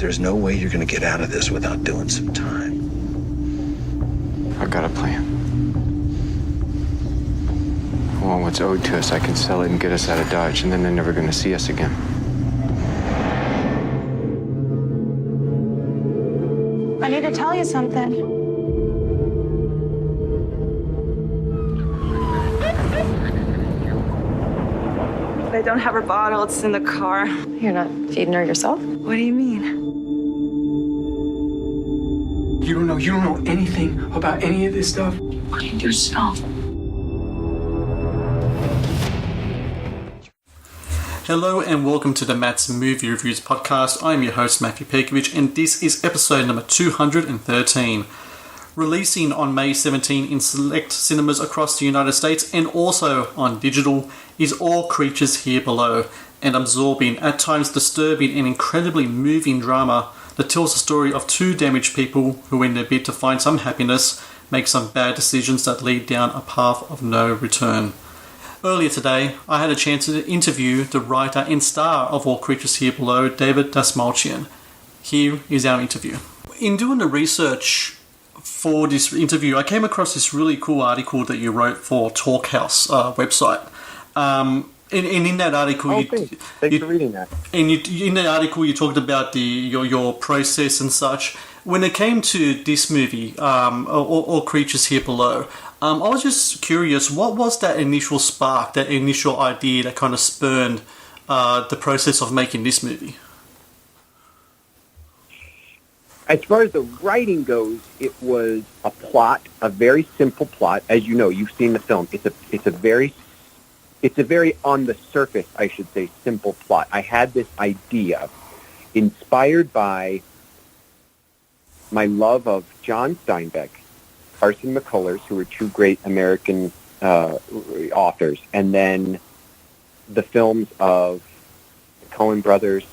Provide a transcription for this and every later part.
There's no way you're going to get out of this without doing some time. I've got a plan. I want what's owed to us. I can sell it and get us out of Dodge, and then they're never going to see us again. I need to tell you something. I don't have her bottle. It's in the car. You're not feeding her yourself? What do you mean? You don't know anything about any of this stuff? Find yourself. Hello and welcome to the Matt's Movie Reviews podcast. I'm your host Matthew Pejkovic and this is episode number 213. Releasing on May 17 in select cinemas across the United States and also on digital is All Creatures Here Below, an absorbing, at times disturbing and incredibly moving drama that tells the story of two damaged people who, in their bid to find some happiness, make some bad decisions that lead down a path of no return. Earlier today, I had a chance to interview the writer and star of All Creatures Here Below, David Dastmalchian. Here is our interview. In doing the research for this interview, I came across this really cool article that you wrote for Talkhouse website. In that article, thanks for reading that. And in that article, you talked about your process and such. When it came to this movie, All Creatures Here Below, I was just curious, what was that initial spark, that initial idea that kind of spurned the process of making this movie? As far as the writing goes, it was a plot, a very simple plot. As you know, you've seen the film. It's a very on the surface, I should say, simple plot. I had this idea inspired by my love of John Steinbeck, Carson McCullers, who were two great American authors, and then the films of the Coen brothers,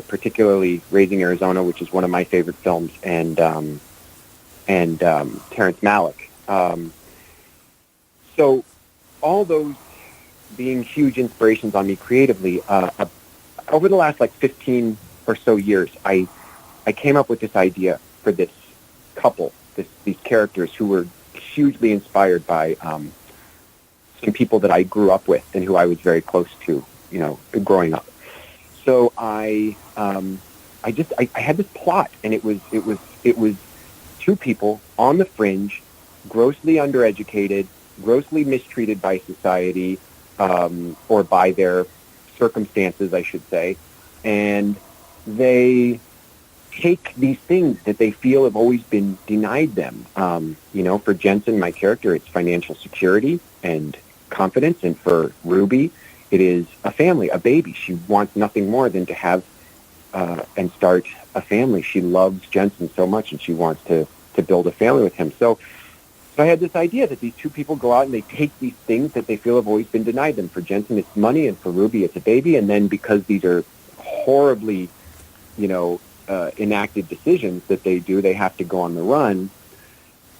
particularly Raising Arizona, which is one of my favorite films, and Terrence Malick. So all those being huge inspirations on me creatively, over the last 15 or so years, I came up with this idea for this couple, these characters who were hugely inspired by some people that I grew up with and who I was very close to, growing up. So I had this plot, and it was two people on the fringe, grossly undereducated, grossly mistreated by society, or by their circumstances, I should say, and they take these things that they feel have always been denied them. For Jensen, my character, it's financial security and confidence, and for Ruby, it is a family, a baby. She wants nothing more than to have and start a family. She loves Jensen so much, and she wants to build a family with him. So I had this idea that these two people go out and they take these things that they feel have always been denied them. For Jensen, it's money, and for Ruby, it's a baby. And then because these are horribly, enacted decisions that they do, they have to go on the run.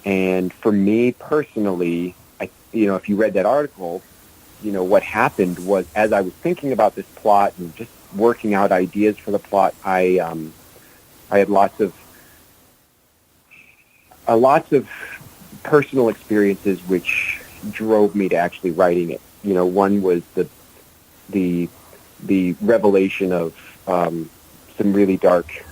And for me personally, if you read that article, what happened was, as I was thinking about this plot and just working out ideas for the plot, I had lots of personal experiences which drove me to actually writing it. One was the revelation of some really dark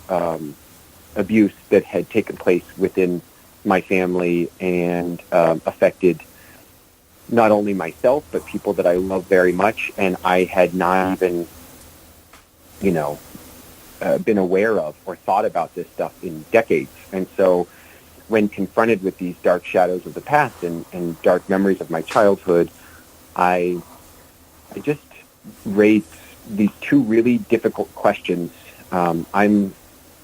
abuse that had taken place within my family and affected not only myself, but people that I love very much, and I had not even, been aware of or thought about this stuff in decades. And so when confronted with these dark shadows of the past and dark memories of my childhood, I just raised these two really difficult questions. I'm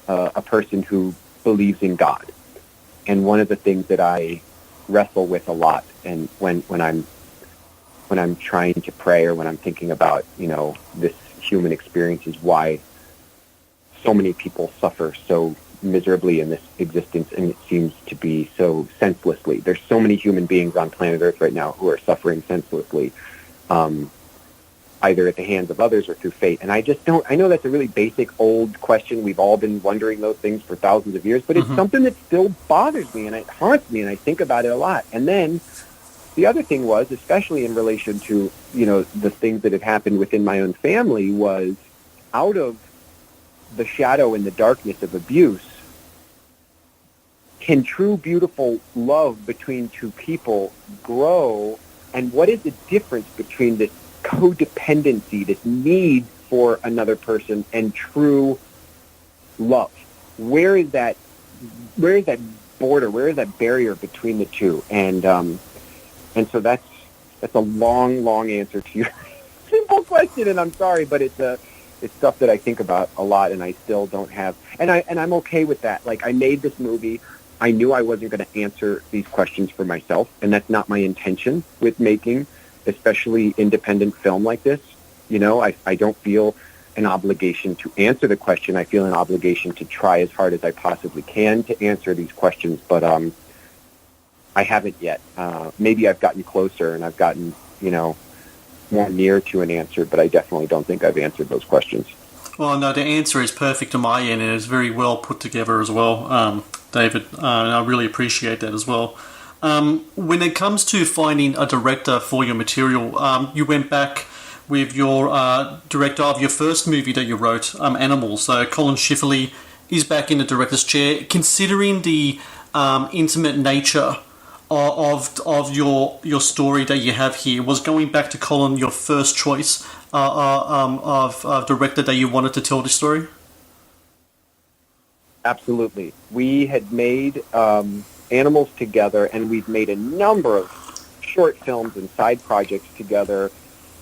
a person who believes in God, and one of the things that I wrestle with a lot, and when I'm trying to pray or when I'm thinking about this human experience, is why so many people suffer so miserably in this existence, and it seems to be so senselessly. There's so many human beings on planet Earth right now who are suffering senselessly. either at the hands of others or through fate. And I know that's a really basic old question. We've all been wondering those things for thousands of years, but it's something that still bothers me and it haunts me and I think about it a lot. And then the other thing was, especially in relation to, the things that had happened within my own family, was out of the shadow and the darkness of abuse, can true, beautiful love between two people grow? And what is the difference between this codependency, this need for another person, and true love? Where is that border? Where is that barrier between the two? And so that's a long answer to your simple question. And I'm sorry, but it's stuff that I think about a lot, and I still don't have. And I'm okay with that. Like, I made this movie. I knew I wasn't going to answer these questions for myself, and that's not my intention with making, especially independent film like this. I don't feel an obligation to answer the question. I feel an obligation to try as hard as I possibly can to answer these questions, but I haven't yet. Maybe I've gotten closer and I've gotten, more near to an answer, but I definitely don't think I've answered those questions. Well, no, the answer is perfect on my end, and it's very well put together as well, David, and I really appreciate that as well. When it comes to finding a director for your material, you went back with your director of your first movie that you wrote, Animals. So Colin Schifferly is back in the director's chair. Considering the intimate nature of your story that you have here, was going back to Colin your first choice of director that you wanted to tell the story? Absolutely. We had made Animals together, and we've made a number of short films and side projects together,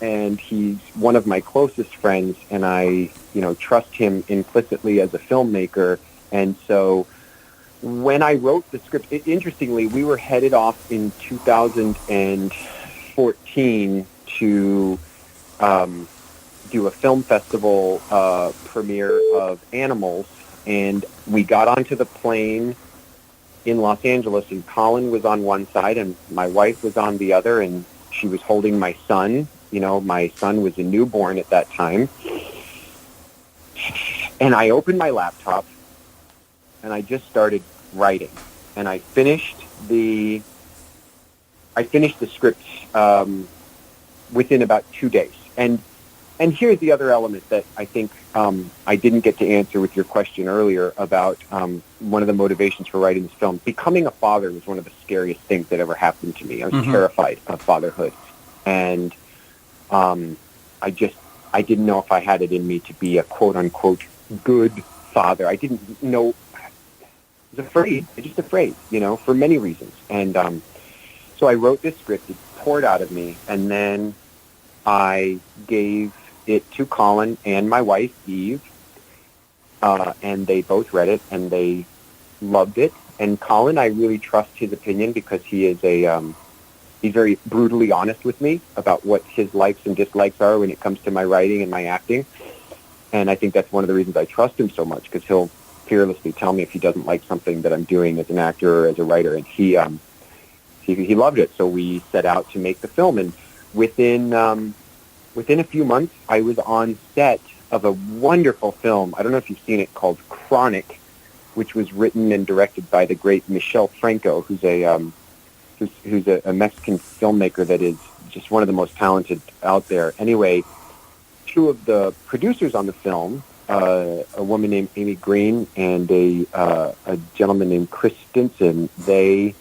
and he's one of my closest friends, and I, trust him implicitly as a filmmaker. And so when I wrote the script, interestingly, we were headed off in 2014 to do a film festival premiere of Animals, and we got onto the plane in Los Angeles, and Colin was on one side and my wife was on the other, and she was holding my son. My son was a newborn at that time. And I opened my laptop and I just started writing, and I finished the script within about 2 days. And here's the other element that I think I didn't get to answer with your question earlier about one of the motivations for writing this film. Becoming a father was one of the scariest things that ever happened to me. I was terrified of fatherhood, and I didn't know if I had it in me to be a quote unquote good father. I didn't know. I was afraid. I was just afraid, for many reasons. And so I wrote this script. It poured out of me, and then I gave it to Colin and my wife, Eve, and they both read it, and they loved it. And Colin, I really trust his opinion because he is he's very brutally honest with me about what his likes and dislikes are when it comes to my writing and my acting. And I think that's one of the reasons I trust him so much, because he'll fearlessly tell me if he doesn't like something that I'm doing as an actor or as a writer. And he loved it. So we set out to make the film, and within a few months, I was on set of a wonderful film. I don't know if you've seen it, called Chronic, which was written and directed by the great Michel Franco, who's a Mexican filmmaker that is just one of the most talented out there. Anyway, two of the producers on the film, a woman named Amy Green and a gentleman named Chris Stinson, they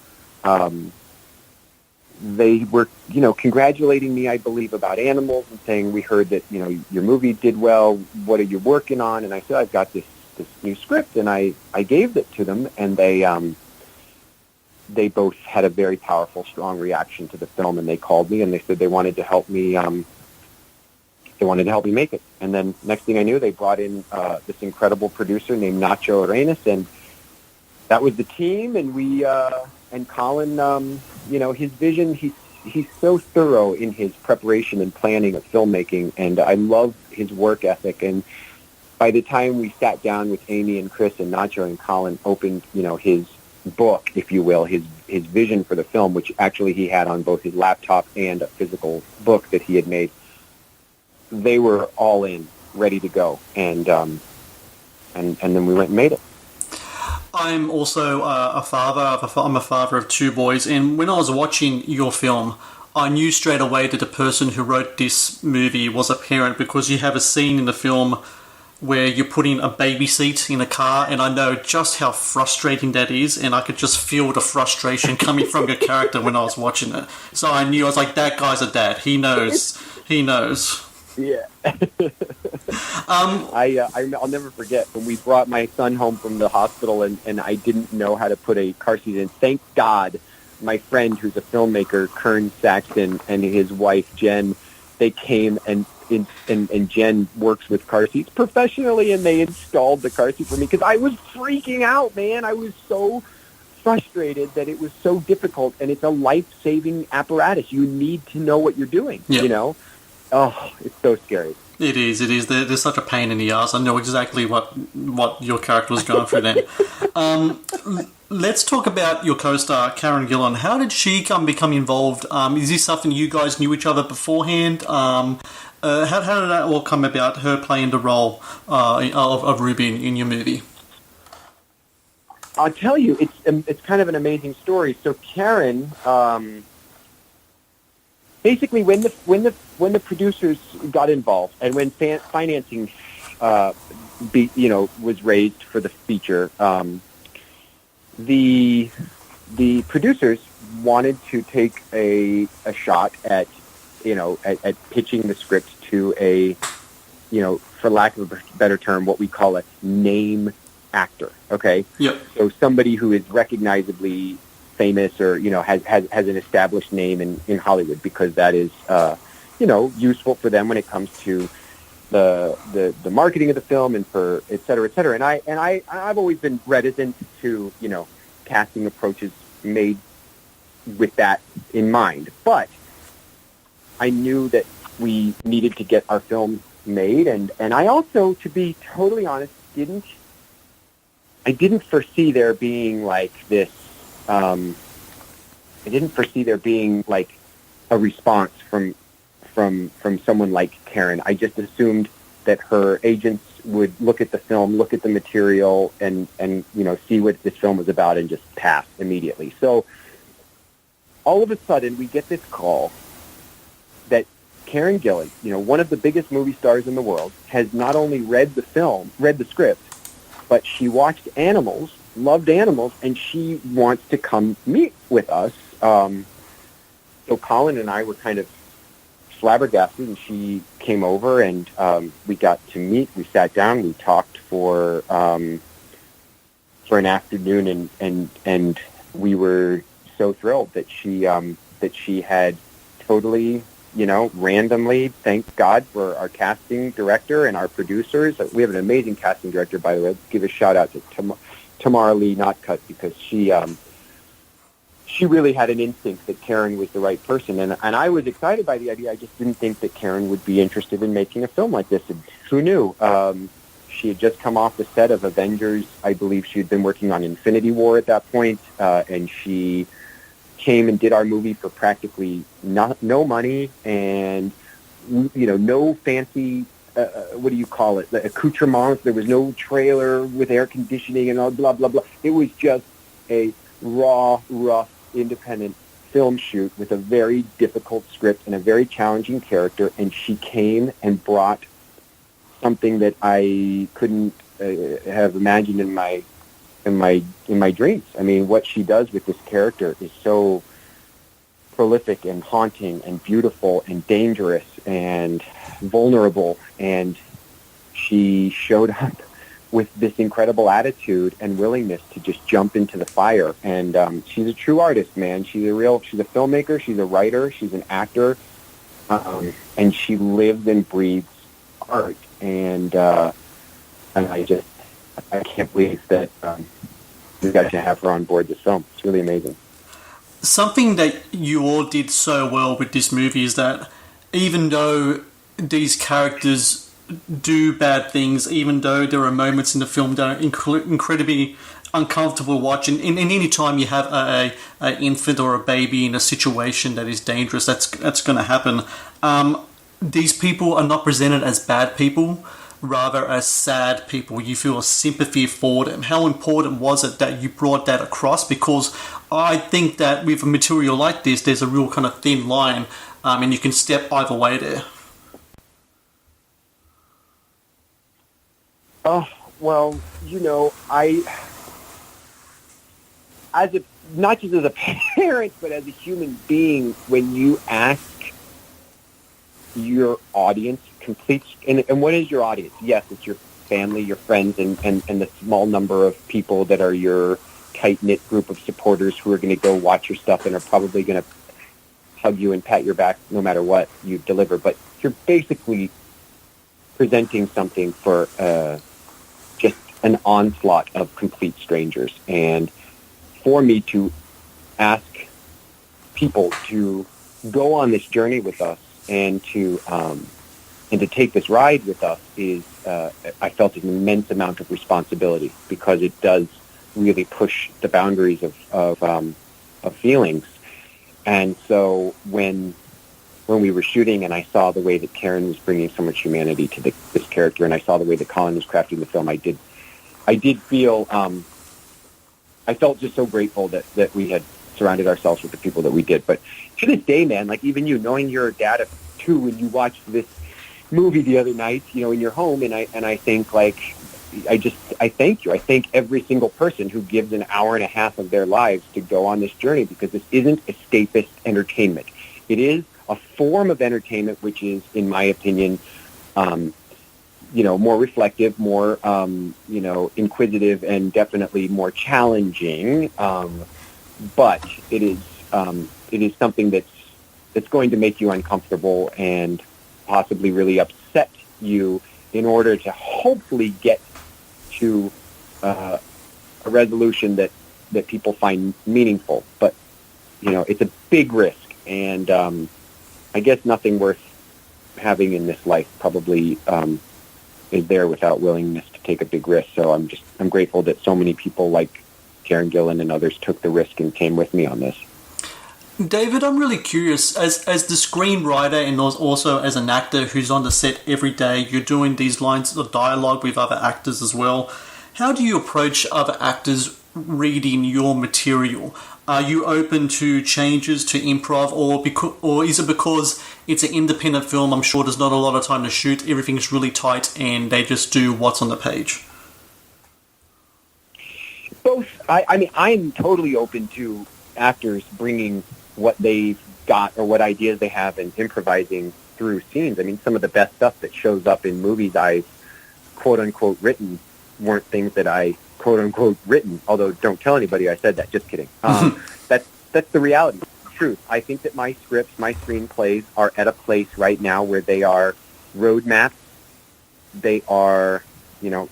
were, congratulating me, I believe, about Animals and saying, we heard that, your movie did well. What are you working on? And I said, I've got this new script, and I gave it to them, and they both had a very powerful, strong reaction to the film, and they called me and they said they wanted to help me. They wanted to help me make it. And then next thing I knew, they brought in this incredible producer named Nacho Arenas, and that was the team. And we and Colin, his vision, he's so thorough in his preparation and planning of filmmaking, and I love his work ethic. And by the time we sat down with Amy and Chris and Nacho, and Colin opened, his book, if you will, his vision for the film, which actually he had on both his laptop and a physical book that he had made, they were all in, ready to go, and then we went and made it. I'm also a father. I'm a father of two boys, and when I was watching your film, I knew straight away that the person who wrote this movie was a parent, because you have a scene in the film where you're putting a baby seat in a car, and I know just how frustrating that is, and I could just feel the frustration coming from your character when I was watching it. So I knew, I was like, that guy's a dad. He knows. Yeah. I'll never forget when we brought my son home from the hospital and I didn't know how to put a car seat in. Thank God my friend who's a filmmaker, Kern Saxton, and his wife, Jen, they came and Jen works with car seats professionally, and they installed the car seat for me because I was freaking out, man. I was so frustrated that it was so difficult, and it's a life-saving apparatus. You need to know what you're doing, you know? Oh, it's so scary. It is. There's such a pain in the ass. I know exactly what your character was going through then. Let's talk about your co-star, Karen Gillan. How did she become involved? Is this something you guys knew each other beforehand? How did that all come about, her playing the role of Ruby in your movie? I'll tell you, it's kind of an amazing story. So Karen, basically, when the producers got involved and when financing, was raised for the feature, the producers wanted to take a shot at pitching the script to a, for lack of a better term, what we call a name actor. Okay. Yep. So somebody who is recognizably famous or has an established name in Hollywood, because that is useful for them when it comes to the marketing of the film and for et cetera, et cetera. And I've always been reticent to casting approaches made with that in mind, but I knew that we needed to get our film made, and I also, to be totally honest, I didn't foresee there being like this. I didn't foresee there being like a response from someone like Karen. I just assumed that her agents would look at the film, look at the material, and see what this film was about and just pass immediately. So all of a sudden we get this call that Karen Gillan, one of the biggest movie stars in the world, has not only read the script, but she watched Animals, loved Animals, and she wants to come meet with us. So Colin and I were kind of flabbergasted, and she came over, and we got to meet. We sat down. We talked for an afternoon, and we were so thrilled that she had totally, randomly. Thank God for our casting director and our producers. We have an amazing casting director, by the way. Let's give a shout out to Tamara Lee Notcutt, because she really had an instinct that Karen was the right person, and I was excited by the idea. I just didn't think that Karen would be interested in making a film like this. And who knew? She had just come off the set of Avengers. I believe she had been working on Infinity War at that point, and she came and did our movie for practically no money and no fancy what do you call it, the accoutrements. There was no trailer with air conditioning and all blah blah blah. It was just a raw, rough, independent film shoot with a very difficult script and a very challenging character, and she came and brought something that I couldn't have imagined in my dreams. I mean, what she does with this character is so prolific and haunting and beautiful and dangerous and vulnerable, and she showed up with this incredible attitude and willingness to just jump into the fire. And she's a true artist, man. She's a filmmaker, she's a writer, she's an actor, and she lives and breathes art. And I can't believe that we got to have her on board this film. It's really amazing. Something that you all did so well with this movie is that even though these characters do bad things, even though there are moments in the film that are incredibly uncomfortable watching, and any time you have an infant or a baby in a situation that is dangerous, that's going to happen. these people are not presented as bad people, rather as sad people. You feel a sympathy for them. How important was it that you brought that across? Because I think that with a material like this, there's a real kind of thin line, and you can step either way there. Oh, well, not just as a parent, but as a human being, when you ask your audience and what is your audience? Yes, it's your family, your friends, and the small number of people that are your tight-knit group of supporters who are going to go watch your stuff and are probably going to hug you and pat your back no matter what you deliver. But you're basically presenting something for just an onslaught of complete strangers. And for me to ask people to go on this journey with us and to take this ride with us is, I felt an immense amount of responsibility, because it does really push the boundaries of feelings. And so when we were shooting and I saw the way that Karen was bringing so much humanity to this character, and I saw the way that Colin was crafting the film, I did feel, I felt just so grateful that we had surrounded ourselves with the people that we did. But to this day, man, like even you, knowing you're a dad of two and you watched this movie the other night, in your home, and I think like, I thank you. I thank every single person who gives an hour and a half of their lives to go on this journey, because this isn't escapist entertainment. It is a form of entertainment which is, in my opinion, more reflective, more, inquisitive, and definitely more challenging. But it is something that's going to make you uncomfortable and possibly really upset you in order to hopefully get to a resolution that people find meaningful. But, it's a big risk, and I guess nothing worth having in this life probably is there without willingness to take a big risk. So I'm grateful that so many people like Karen Gillan and others took the risk and came with me on this. David, I'm really curious, as the screenwriter and also as an actor who's on the set every day, you're doing these lines of dialogue with other actors as well. How do you approach other actors reading your material? Are you open to changes, to improv, or is it because it's an independent film? I'm sure there's not a lot of time to shoot. Everything's really tight and they just do what's on the page. Both. I'm totally open to actors bringing what they've got or what ideas they have and improvising through scenes. I mean, some of the best stuff that shows up in movies I've quote-unquote written weren't things that I quote-unquote written, although don't tell anybody I said that, just kidding. That's the reality, the truth. I think that my scripts, my screenplays are at a place right now where they are roadmaps. They are,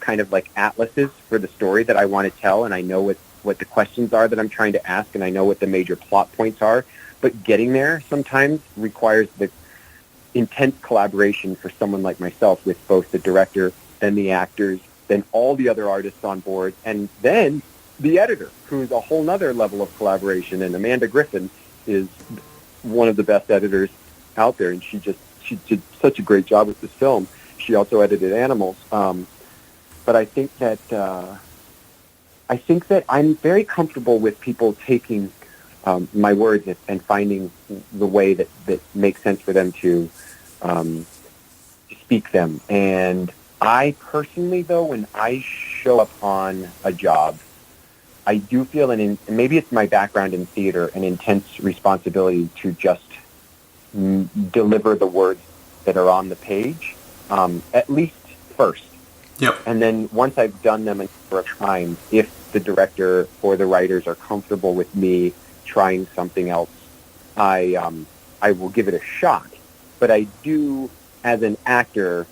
kind of like atlases for the story that I want to tell, and I know what the questions are that I'm trying to ask, and I know what the major plot points are. But getting there sometimes requires the intense collaboration for someone like myself with both the director, then the actors, then all the other artists on board, and then the editor, who's a whole nother level of collaboration. And Amanda Griffin is one of the best editors out there, and she did such a great job with this film. She also edited Animals. But I think that I'm very comfortable with people taking my words and finding the way that makes sense for them to speak them. And I personally, though, when I show up on a job, I do feel, and maybe it's my background in theater, an intense responsibility to just deliver the words that are on the page, at least first. Yep. And then once I've done them for a time, if the director or the writers are comfortable with me trying something else, I will give it a shot. But I do, as an actor,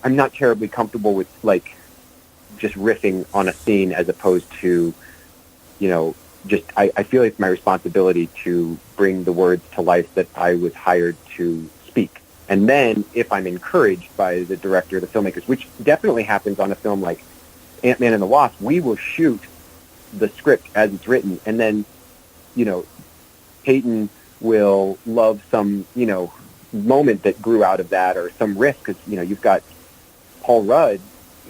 I'm not terribly comfortable with, just riffing on a scene as opposed to, I feel it's my responsibility to bring the words to life that I was hired to speak. And then if I'm encouraged by the director, the filmmakers, which definitely happens on a film like Ant-Man and the Wasp, we will shoot the script as it's written. And then, Peyton will love some, moment that grew out of that, or some risk, because you've got Paul Rudd,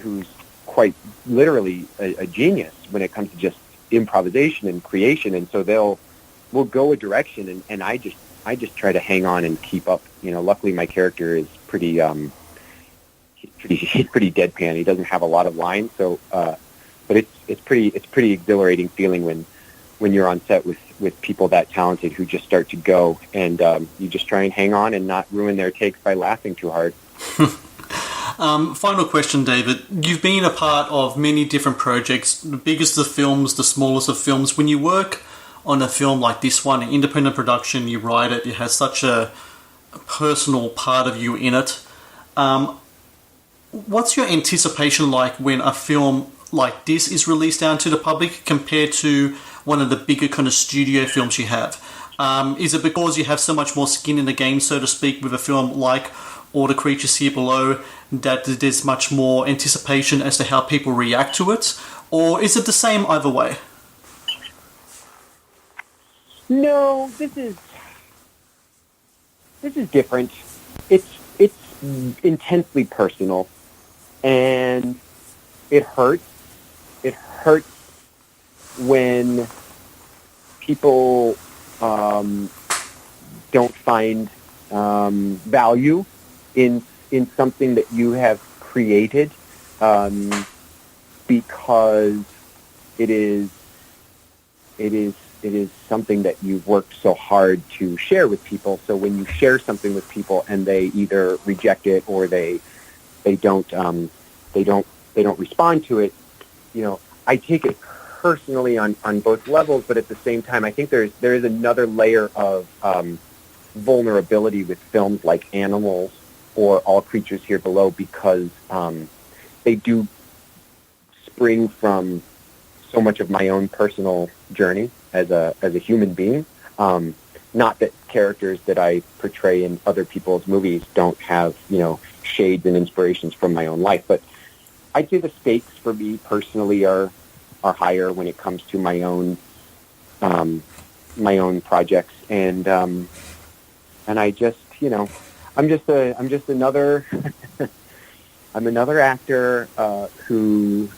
who's quite literally a genius when it comes to just improvisation and creation, and so we'll go a direction, and I just try to hang on and keep up. Luckily my character is pretty he's pretty deadpan. He doesn't have a lot of lines, so but it's pretty exhilarating feeling when you're on set with people that talented who just start to go, and you just try and hang on and not ruin their takes by laughing too hard. Final question, David. You've been a part of many different projects, the biggest of films, the smallest of films. When you work on a film like this one, an independent production, you write it, it has such a personal part of you in it. What's your anticipation like when a film like this is released out to the public compared to one of the bigger kind of studio films you have? Is it because you have so much more skin in the game, so to speak, with a film like All the Creatures Here Below, that there's much more anticipation as to how people react to it? Or is it the same either way? No, this is different. It's intensely personal, and it hurts. It hurts when people don't find value in something that you have created, because it is something that you've worked so hard to share with people. So when you share something with people and they either reject it or they don't respond to it, I take it personally on both levels. But at the same time, I think there is another layer of vulnerability with films like Animals or All Creatures Here Below, because they do spring from so much of my own personal journey as a human being. Not that characters that I portray in other people's movies don't have, shades and inspirations from my own life, but I'd say the stakes for me personally are higher when it comes to my own projects, and I just, I'm just another I'm another actor who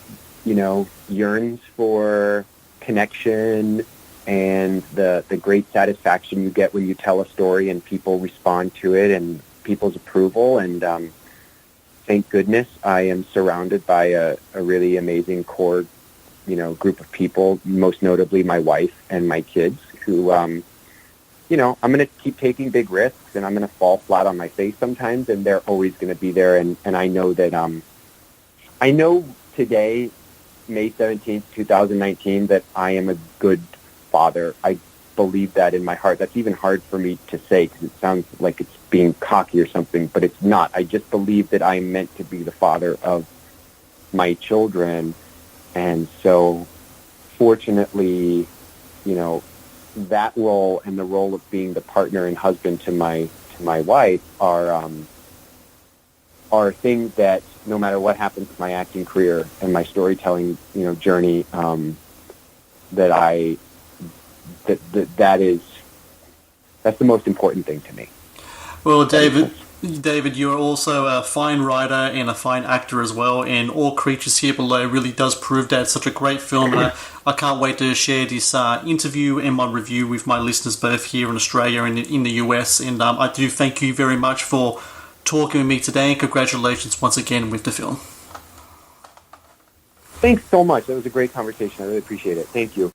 yearns for connection and the great satisfaction you get when you tell a story and people respond to it and people's approval. And thank goodness I am surrounded by a really amazing core, group of people, most notably my wife and my kids, who, I'm going to keep taking big risks, and I'm going to fall flat on my face sometimes, and they're always going to be there. And I know that, I know today, May 17th, 2019, that I am a good father. I believe that in my heart. That's even hard for me to say because it sounds like it's being cocky or something, but it's not. I just believe that I'm meant to be the father of my children. And so, fortunately, that role and the role of being the partner and husband to my wife are things that no matter what happens with my acting career and my storytelling, journey, that's the most important thing to me. Well, David, you're also a fine writer and a fine actor as well, and All Creatures Here Below really does prove that it's such a great film. And I can't wait to share this interview and my review with my listeners both here in Australia and in the US. And I do thank you very much for talking with me today, and congratulations once again with the film. Thanks so much. That was a great conversation. I really appreciate it. Thank you.